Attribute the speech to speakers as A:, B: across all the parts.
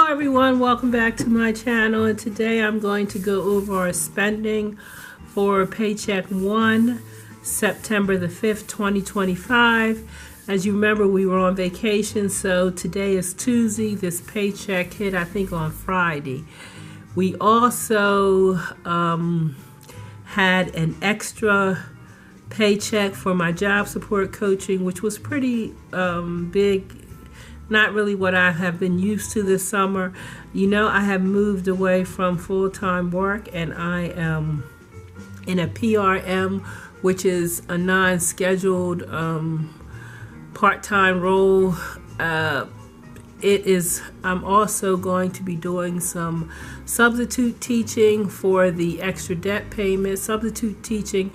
A: everyone, welcome back to my channel, and today I'm going to go over our spending for Paycheck 1, September the 5th, 2025. As you remember, we were on vacation, so today is Tuesday. This paycheck hit, I think, on Friday. We also had an extra paycheck for my job support coaching, which was pretty big. Not really what I have been used to this summer. You know, I have moved away from full-time work, and I am in a PRM, which is a non-scheduled part-time role. I'm also going to be doing some substitute teaching for the extra debt payment. Substitute teaching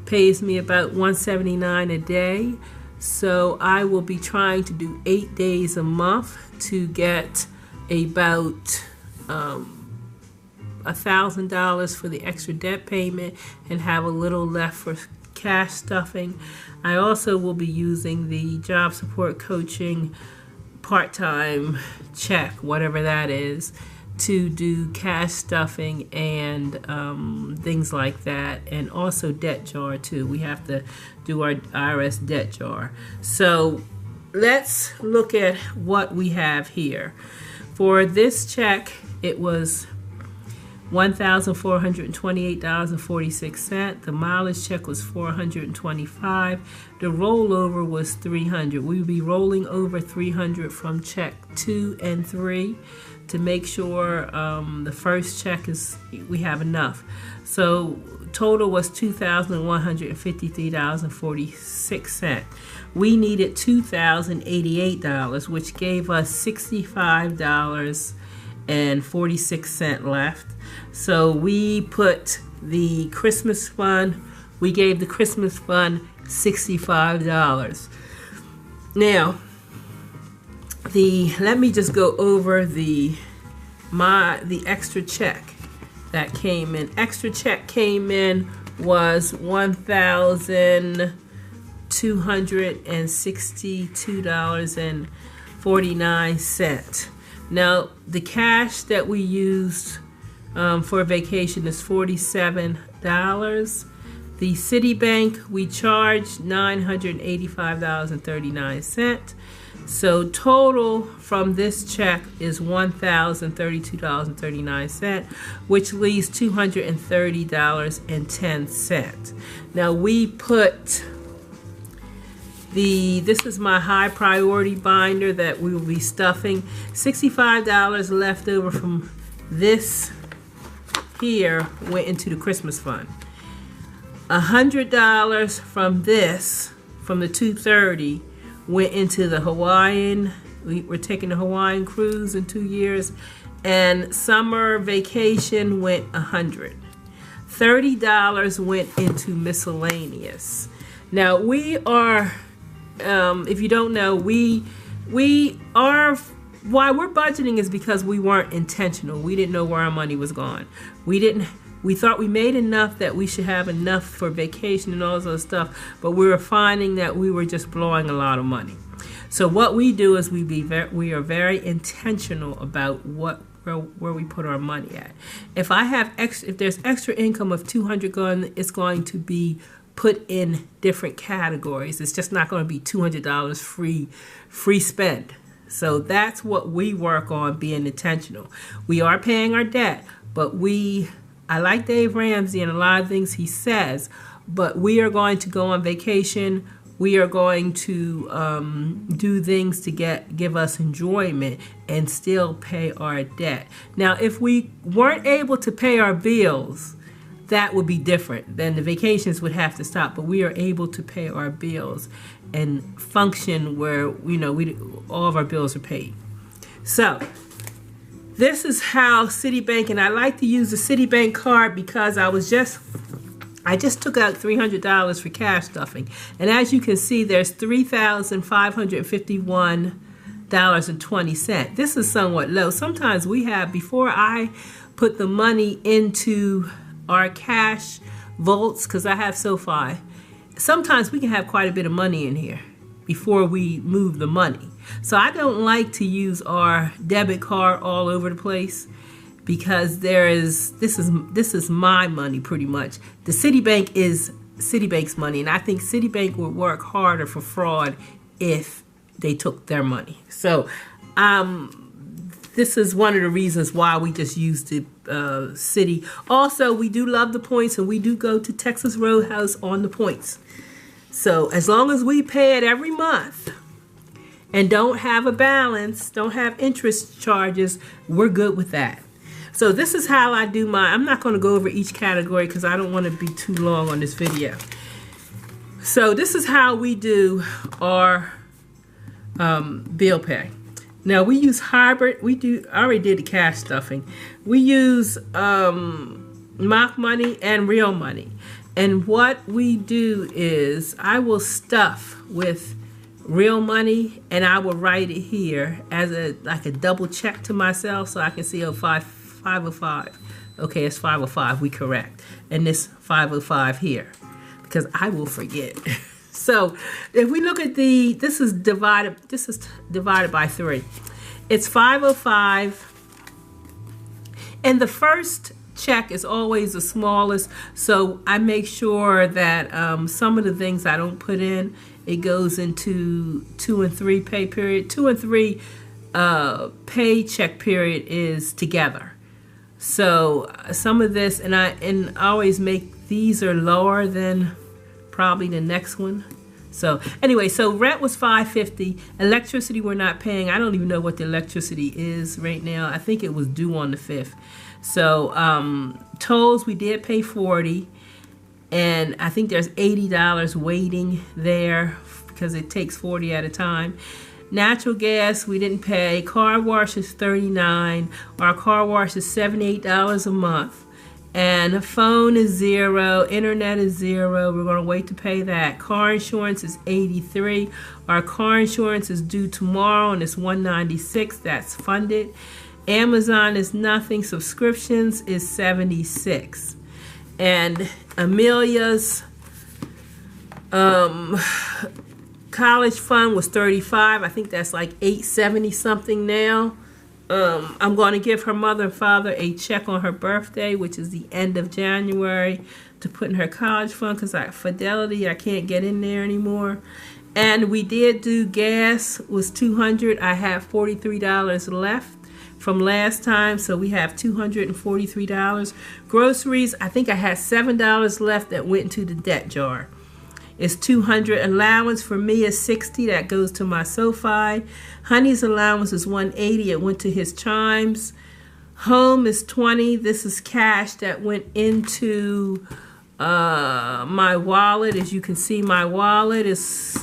A: pays me about $179 a day. So I will be trying to do 8 days a month to get about $1,000 for the extra debt payment and have a little left for cash stuffing. I also will be using the job support coaching part-time check, whatever that is, to do cash stuffing and things like that, and also debt jar too. We have to do our IRS debt jar. So let's look at what we have here. For this check, it was $1,428.46. The mileage check was $425. The rollover was $300. We will be rolling over $300 from check 2 and 3 to make sure the first check we have enough. So total was $2,153.46. We needed $2,088, which gave us $65.46 left. So we put the Christmas fund, we gave the Christmas fund $65. Now, let me just go over the extra check that came in. Extra check came in was $1,262.49. Now, the cash that we used for vacation is $47. The Citibank, we charged $985.39. So total from this check is $1,032.39, which leaves $230.10. Now we put this is my high priority binder that we will be stuffing. $65 left over from this here went into the Christmas fund. $100 from this, from the $230, went into the Hawaiian. We're taking the Hawaiian cruise in 2 years, and summer vacation went $100. $30 went into miscellaneous. Now we are, if you don't know, we are, why we're budgeting is because we weren't intentional. We didn't know where our money was going. We thought we made enough that we should have enough for vacation and all this other stuff, but we were finding that we were just blowing a lot of money. So what we do is we are very intentional about where we put our money at. If there's extra income of $200 going, it's going to be put in different categories. It's just not going to be $200 free spend. So that's what we work on, being intentional. We are paying our debt, but I like Dave Ramsey and a lot of things he says, but we are going to go on vacation. We are going to do things to give us enjoyment and still pay our debt. Now, if we weren't able to pay our bills, that would be different. Then the vacations would have to stop, but we are able to pay our bills and function where, all of our bills are paid. So this is how Citibank, and I like to use the Citibank card because I just took out $300 for cash stuffing. And as you can see, there's $3,551.20. This is somewhat low. Sometimes we have, before I put the money into our cash vaults, because I have SoFi, sometimes we can have quite a bit of money in here. before we move the money. So I don't like to use our debit card all over the place, because this is my money pretty much. The Citibank is Citibank's money, and I think Citibank would work harder for fraud if they took their money. So this is one of the reasons why we just use the Citi. Also, we do love the points, and we do go to Texas Roadhouse on the points. So as long as we pay it every month and don't have a balance, don't have interest charges, we're good with that. So this is how I do mine. I'm not going to go over each category because I don't want to be too long on this video. So this is how we do our bill pay. Now we use hybrid. I already did the cash stuffing. We use mock money and real money. And what we do is I will stuff with real money, and I will write it here as like a double check to myself, so I can see 505. Okay, it's 505. We correct. And this 505 here, because I will forget. So if we look at this is divided by 3. It's 505, and the first check is always the smallest, so I make sure that some of the things I don't put in, it goes into 2 and 3 pay period. 2 and 3 paycheck period is together. So some of this, and I always make these are lower than probably the next one. So anyway, so rent was $550. Electricity we're not paying. I don't even know what the electricity is right now. I think it was due on the 5th. So tolls, we did pay $40, and I think there's $80 waiting there because it takes 40 at a time. Natural gas, we didn't pay. Car wash is $39. Our car wash is $78 a month. And phone is $0. Internet is $0. We're going to wait to pay that. Car insurance is $83. Our car insurance is due tomorrow, and it's $196. That's funded. Amazon is nothing. Subscriptions is $76. And Amelia's college fund was $35. I think that's like $870 something now. I'm going to give her mother and father a check on her birthday, which is the end of January, to put in her college fund, because Fidelity, I can't get in there anymore. And we did do gas, was $200. I have $43 left from last time, so we have $243. Groceries, I think I had $7 left that went into the debt jar. It's $200. Allowance for me is $60. That goes to my SoFi. Honey's allowance is $180. It went to his Chimes. Home is $20. This is cash that went into my wallet. As you can see, my wallet is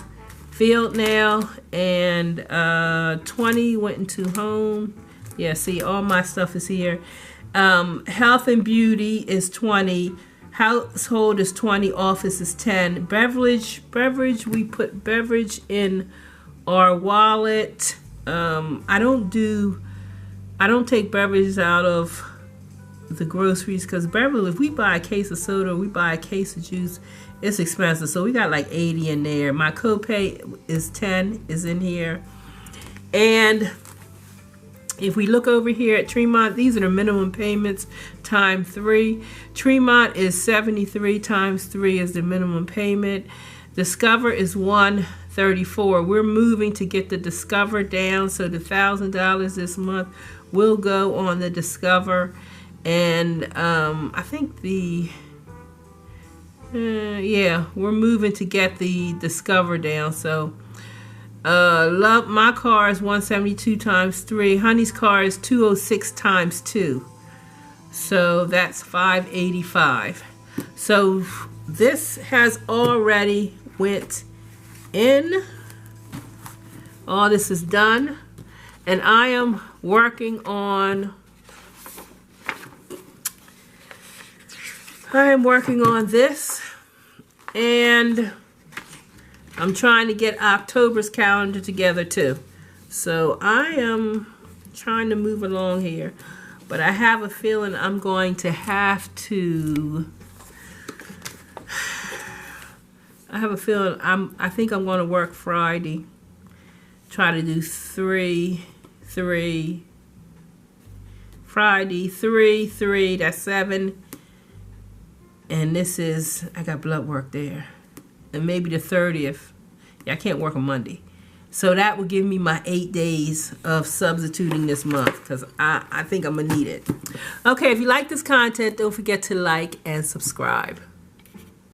A: filled now. And $20 went into home. Yeah, see, all my stuff is here. Health and beauty is $20. Household is $20, office is $10. Beverage, we put beverage in our wallet. I don't take beverages out of the groceries, because beverage, if we buy a case of soda or we buy a case of juice, it's expensive. So we got like $80 in there. My copay is $10, is in here. And if we look over here at Tremont, these are the minimum payments times 3. Tremont is $73 times 3 is the minimum payment. Discover is $134. We're moving to get the Discover down, so the $1,000 this month will go on the Discover. And I think yeah, we're moving to get the Discover down. So my car is $172 times 3. Honey's car is $206 times 2. So that's $585. So this has already went in. All this is done. And I am working on this. And I'm trying to get October's calendar together too. So I am trying to move along here. But I have a feeling I'm going to have to I have a feeling I think I'm going to work Friday. Try to do 3, 3. Friday, 3, 3. That's 7. And this is, I got blood work there. And maybe the 30th. Yeah, I can't work on Monday. So that will give me my 8 days of substituting this month, because I think I'm going to need it. Okay, if you like this content, don't forget to like and subscribe.